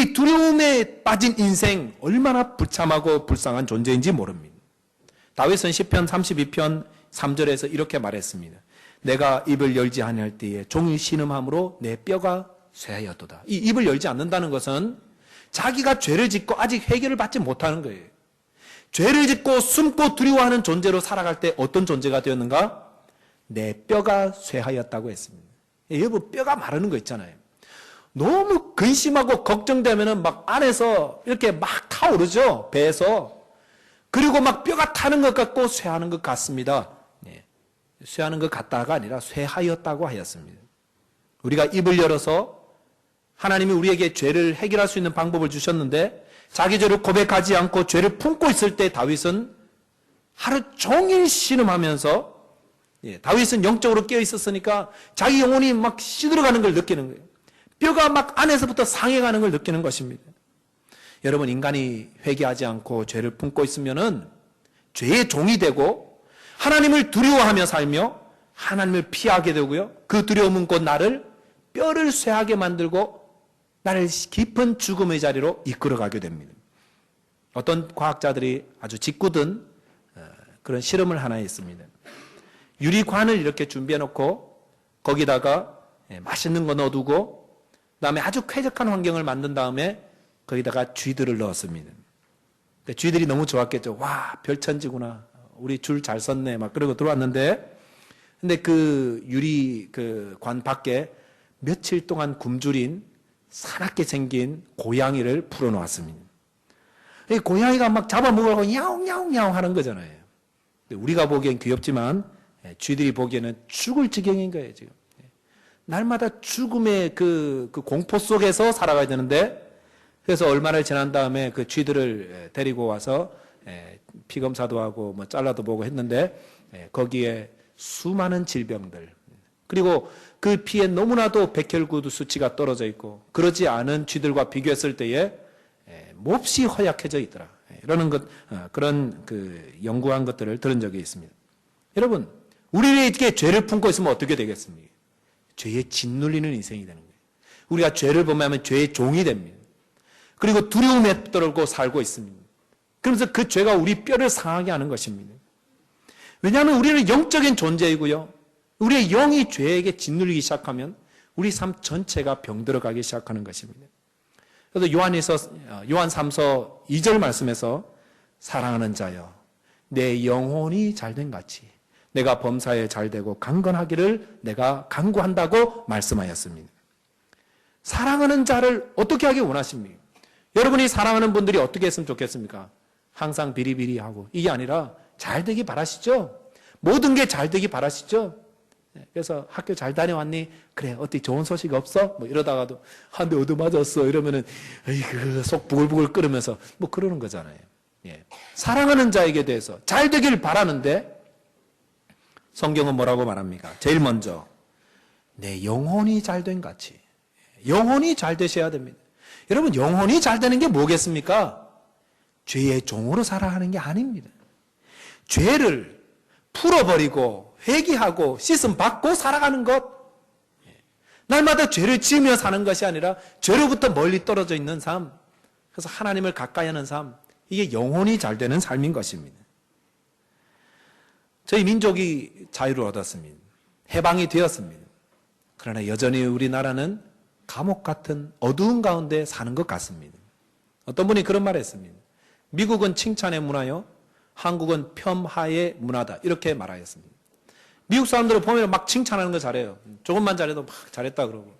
이 두려움에 빠진 인생 얼마나 불참하고 불쌍한 존재인지 모릅니다. 다윗은 시편 32편 3절에서 이렇게 말했습니다. 내가 입을 열지 아니할 때에 종일 신음함으로 내 뼈가 쇠하였도다. 이 입을 열지 않는다는 것은 자기가 죄를 짓고 아직 해결을 받지 못하는 거예요. 죄를 짓고 숨고 두려워하는 존재로 살아갈 때 어떤 존재가 되었는가? 내 뼈가 쇠하였다고 했습니다. 여러분, 뼈가 마르는 거 있잖아요. 너무 근심하고 걱정되면은 막 안에서 이렇게 막 타오르죠, 배에서. 그리고 막 뼈가 타는 것 같고 쇠하는 것 같습니다. 쇠하는 것 같다가 아니라 쇠하였다고 하였습니다. 우리가 입을 열어서 하나님이 우리에게 죄를 해결할 수 있는 방법을 주셨는데 자기 죄를 고백하지 않고 죄를 품고 있을 때 다윗은 하루 종일 신음하면서, 다윗은 영적으로 깨어 있었으니까 자기 영혼이 막 시들어가는 걸 느끼는 거예요. 뼈가 막 안에서부터 상해가는 걸 느끼는 것입니다. 여러분, 인간이 회개하지 않고 죄를 품고 있으면은 죄의 종이 되고 하나님을 두려워하며 살며 하나님을 피하게 되고요. 그 두려움은 곧 나를 뼈를 쇠하게 만들고 나를 깊은 죽음의 자리로 이끌어가게 됩니다. 어떤 과학자들이 아주 짓궂은 그런 실험을 하나 했습니다. 유리관을 이렇게 준비해 놓고 거기다가 맛있는 거 넣어두고 그다음에 아주 쾌적한 환경을 만든 다음에 거기다가 쥐들을 넣었습니다. 쥐들이 너무 좋았겠죠. 와, 별천지구나. 우리 줄 잘 섰네. 막 그러고 들어왔는데, 근데 그 유리 그 관 밖에 며칠 동안 굶주린 사납게 생긴 고양이를 풀어놓았습니다. 이 고양이가 막 잡아먹으려고 야옹야옹야옹 하는 거잖아요. 우리가 보기엔 귀엽지만 쥐들이 보기에는 죽을 지경인 거예요, 지금. 날마다 죽음의 그 공포 속에서 살아가야 되는데, 그래서 얼마를 지난 다음에 그 쥐들을 데리고 와서 피 검사도 하고 뭐 잘라도 보고 했는데, 거기에 수많은 질병들, 그리고 그 피에 너무나도 백혈구 수치가 떨어져 있고 그러지 않은 쥐들과 비교했을 때에 몹시 허약해져 있더라. 이러는 것, 그런 그 연구한 것들을 들은 적이 있습니다. 여러분, 우리에게 죄를 품고 있으면 어떻게 되겠습니까? 죄에 짓눌리는 인생이 되는 거예요. 우리가 죄를 범하면 죄의 종이 됩니다. 그리고 두려움에 떨고 살고 있습니다. 그러면서 그 죄가 우리 뼈를 상하게 하는 것입니다. 왜냐하면 우리는 영적인 존재이고요. 우리의 영이 죄에게 짓눌리기 시작하면 우리 삶 전체가 병들어가기 시작하는 것입니다. 그래서 요한 3서 2절 말씀에서 사랑하는 자여 내 영혼이 잘된 같이 내가 범사에 잘되고 강건하기를 내가 간구한다고 말씀하였습니다. 사랑하는 자를 어떻게 하기 원하십니까? 여러분이 사랑하는 분들이 어떻게 했으면 좋겠습니까? 항상 비리비리하고 이게 아니라 잘되기 바라시죠? 모든 게 잘되기 바라시죠? 그래서 학교 잘 다녀왔니? 그래, 어디 좋은 소식 없어? 뭐 이러다가도 한 대 얻어맞았어 이러면은 에이그 속 부글부글 끓으면서 뭐 그러는 거잖아요. 사랑하는 자에게 대해서 잘 되길 바라는데 성경은 뭐라고 말합니까? 제일 먼저 내 영혼이 잘된 같이 영혼이 잘 되셔야 됩니다. 여러분, 영혼이 잘 되는 게 뭐겠습니까? 죄의 종으로 살아가는 게 아닙니다. 죄를 풀어버리고 회개하고 씻음 받고 살아가는 것, 날마다 죄를 지으며 사는 것이 아니라 죄로부터 멀리 떨어져 있는 삶, 그래서 하나님을 가까이 하는 삶, 이게 영혼이 잘 되는 삶인 것입니다. 저희 민족이 자유를 얻었습니다. 해방이 되었습니다. 그러나 여전히 우리나라는 감옥 같은 어두운 가운데 사는 것 같습니다. 어떤 분이 그런 말을 했습니다. 미국은 칭찬의 문화요, 한국은 폄하의 문화다, 이렇게 말하였습니다. 미국 사람들을 보면 막 칭찬하는 거 잘해요. 조금만 잘해도 막 잘했다 그러고,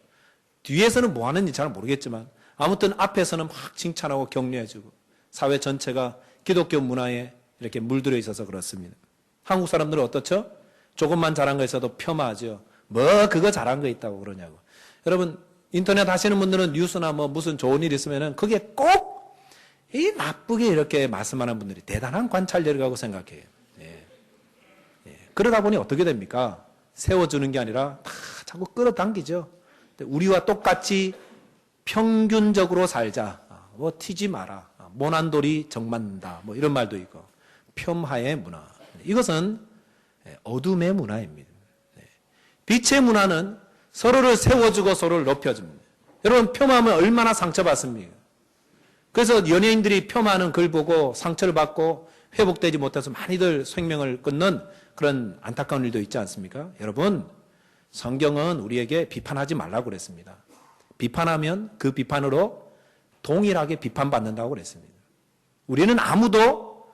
뒤에서는 뭐 하는지 잘 모르겠지만 아무튼 앞에서는 막 칭찬하고 격려해주고, 사회 전체가 기독교 문화에 이렇게 물들어 있어서 그렇습니다. 한국 사람들은 어떻죠? 조금만 잘한 거 있어도 폄하하죠. 뭐 그거 잘한 거 있다고 그러냐고. 여러분, 인터넷 하시는 분들은 뉴스나 뭐 무슨 좋은 일 있으면은 그게 꼭 이 나쁘게 이렇게 말씀하는 분들이 대단한 관찰력이라고 생각해요. 그러다 보니 어떻게 됩니까? 세워주는 게 아니라 다 자꾸 끌어당기죠. 우리와 똑같이 평균적으로 살자. 뭐 튀지 마라. 모난돌이 정맞는다. 뭐 이런 말도 있고. 폄하의 문화. 이것은 어둠의 문화입니다. 빛의 문화는 서로를 세워주고 서로를 높여줍니다. 여러분, 폄하하면 얼마나 상처받습니까? 그래서 연예인들이 폄하하는 글 보고 상처를 받고 회복되지 못해서 많이들 생명을 끊는 그런 안타까운 일도 있지 않습니까? 여러분, 성경은 우리에게 비판하지 말라고 그랬습니다. 비판하면 그 비판으로 동일하게 비판받는다고 그랬습니다. 우리는 아무도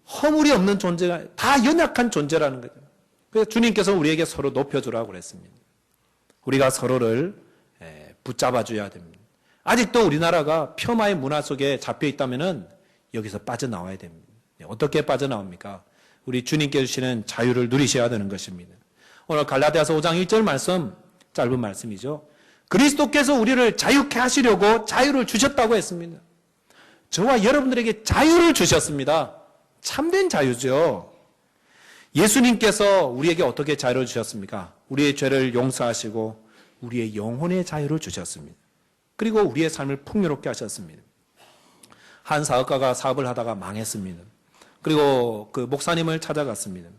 허물이 없는 존재가, 다 연약한 존재라는 거죠. 그래서 주님께서 우리에게 서로 높여주라고 그랬습니다. 우리가 서로를 붙잡아줘야 됩니다. 아직도 우리나라가 폄하의 문화 속에 잡혀 있다면 여기서 빠져나와야 됩니다. 어떻게 빠져나옵니까? 우리 주님께 주시는 자유를 누리셔야 되는 것입니다. 오늘 갈라디아서 5장 1절 말씀, 짧은 말씀이죠. 그리스도께서 우리를 자유케 하시려고 자유를 주셨다고 했습니다. 저와 여러분들에게 자유를 주셨습니다. 참된 자유죠. 예수님께서 우리에게 어떻게 자유를 주셨습니까? 우리의 죄를 용서하시고 우리의 영혼의 자유를 주셨습니다. 그리고 우리의 삶을 풍요롭게 하셨습니다. 한 사업가가 사업을 하다가 망했습니다. 그리고 그 목사님을 찾아갔습니다.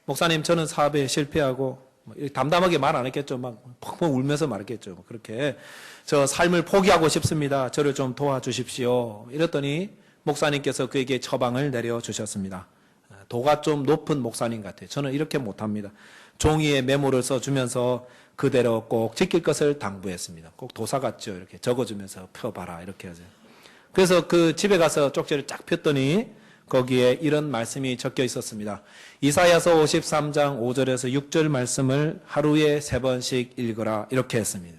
목사님, 저는 사업에 실패하고, 담담하게 말 안 했겠죠. 막 펑펑 울면서 말했겠죠. 그렇게 저 삶을 포기하고 싶습니다. 저를 좀 도와주십시오. 이랬더니 목사님께서 그에게 처방을 내려주셨습니다. 도가 좀 높은 목사님 같아요. 저는 이렇게 못합니다. 종이에 메모를 써주면서 그대로 꼭 지킬 것을 당부했습니다. 꼭 도사 같죠. 이렇게 적어주면서 펴봐라. 이렇게 하죠. 그래서 그 집에 가서 쪽지를 쫙 폈더니 거기에 이런 말씀이 적혀 있었습니다. 이사야서 53장 5절에서 6절 말씀을 하루에 3번씩 읽어라. 이렇게 했습니다.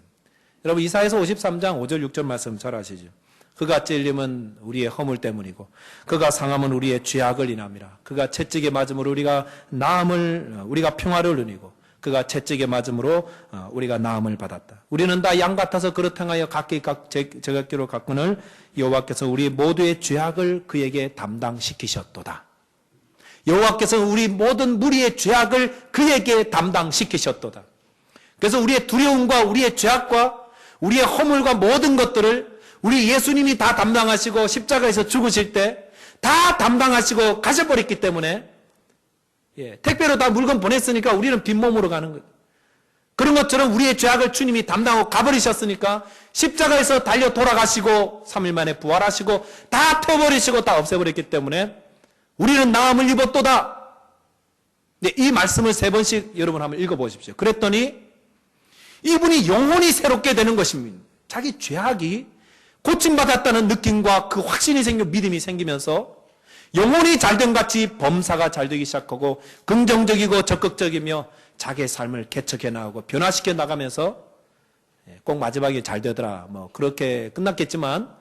여러분, 이사야서 53장 5절 6절 말씀 잘 아시죠? 그가 찔림은 우리의 허물 때문이고 그가 상함은 우리의 죄악을 인함이라. 그가 채찍에 맞음으로 우리가 평화를 누리고 그가 채찍에 맞음으로 우리가 나음을 받았다. 우리는 다 양 같아서 그릇 행하여 각기 제각기로 갔거늘 여호와께서 우리 모두의 죄악을 그에게 담당시키셨도다. 여호와께서 우리 모든 무리의 죄악을 그에게 담당시키셨도다. 그래서 우리의 두려움과 우리의 죄악과 우리의 허물과 모든 것들을 우리 예수님이 다 담당하시고 십자가에서 죽으실 때 다 담당하시고 가셔버렸기 때문에 택배로 다 물건 보냈으니까 우리는 빈몸으로 가는 거예요. 그런 것처럼 우리의 죄악을 주님이 담당하고 가버리셨으니까 십자가에서 달려 돌아가시고 3일 만에 부활하시고 다 태워버리시고 다 없애버렸기 때문에 우리는 나음을 입었도다. 이 말씀을 3번씩 여러분 한번 읽어보십시오. 그랬더니 이분이 영혼이 새롭게 되는 것입니다. 자기 죄악이 고침받았다는 느낌과 그 확신이 생겨 믿음이 생기면서 영혼이 잘된 같이 범사가 잘되기 시작하고 긍정적이고 적극적이며 자기의 삶을 개척해 나가고 변화시켜 나가면서 꼭 마지막에 잘 되더라 뭐 그렇게 끝났겠지만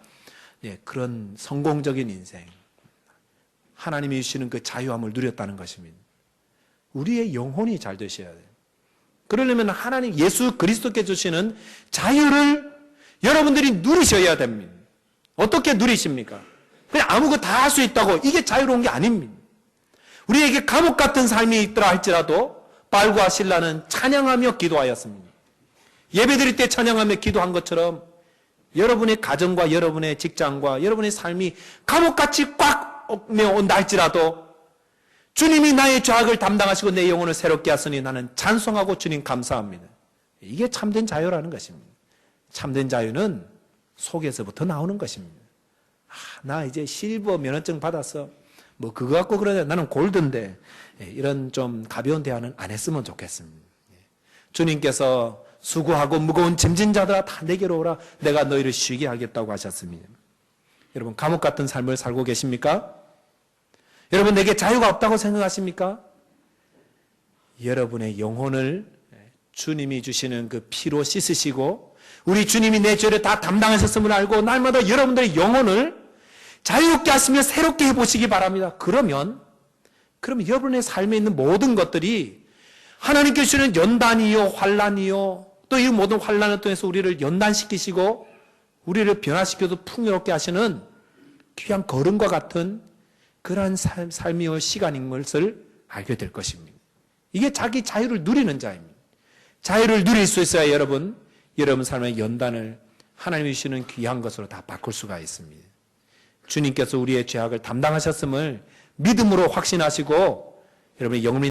그런 성공적인 인생, 하나님이 주시는 그 자유함을 누렸다는 것입니다. 우리의 영혼이 잘 되셔야 돼요. 그러려면 하나님 예수 그리스도께 주시는 자유를 여러분들이 누리셔야 됩니다. 어떻게 누리십니까? 그냥 아무것도 다 할 수 있다고 이게 자유로운 게 아닙니다. 우리에게 감옥 같은 삶이 있더라 할지라도 바울과 실라는 찬양하며 기도하였습니다. 예배드릴 때 찬양하며 기도한 것처럼 여러분의 가정과 여러분의 직장과 여러분의 삶이 감옥같이 꽉 온다 할지라도 주님이 나의 죄악을 담당하시고 내 영혼을 새롭게 하시니 나는 찬송하고 주님 감사합니다. 이게 참된 자유라는 것입니다. 참된 자유는 속에서부터 나오는 것입니다. 나 이제 실버 면허증 받았어. 뭐 그거 갖고 그러냐. 나는 골드인데. 이런 좀 가벼운 대화는 안 했으면 좋겠습니다. 주님께서 수고하고 무거운 짐진 자들아 다 내게로 오라. 내가 너희를 쉬게 하겠다고 하셨습니다. 여러분 감옥 같은 삶을 살고 계십니까? 여러분 내게 자유가 없다고 생각하십니까? 여러분의 영혼을 주님이 주시는 그 피로 씻으시고 우리 주님이 내 죄를 다 담당하셨음을 알고 날마다 여러분들의 영혼을 자유롭게 하시며 새롭게 해보시기 바랍니다. 그러면 여러분의 삶에 있는 모든 것들이 하나님께 주시는 연단이요 환난이요 또 이 모든 환난을 통해서 우리를 연단시키시고 우리를 변화시켜도 풍요롭게 하시는 귀한 걸음과 같은 그러한 삶이요 시간인 것을 알게 될 것입니다. 이게 자기 자유를 누리는 자입니다. 자유를 누릴 수 있어야 여러분 삶의 연단을 하나님이 주시는 귀한 것으로 다 바꿀 수가 있습니다. 주님께서 우리의 죄악을 담당하셨음을 믿음으로 확신하시고 여러분의 영혼이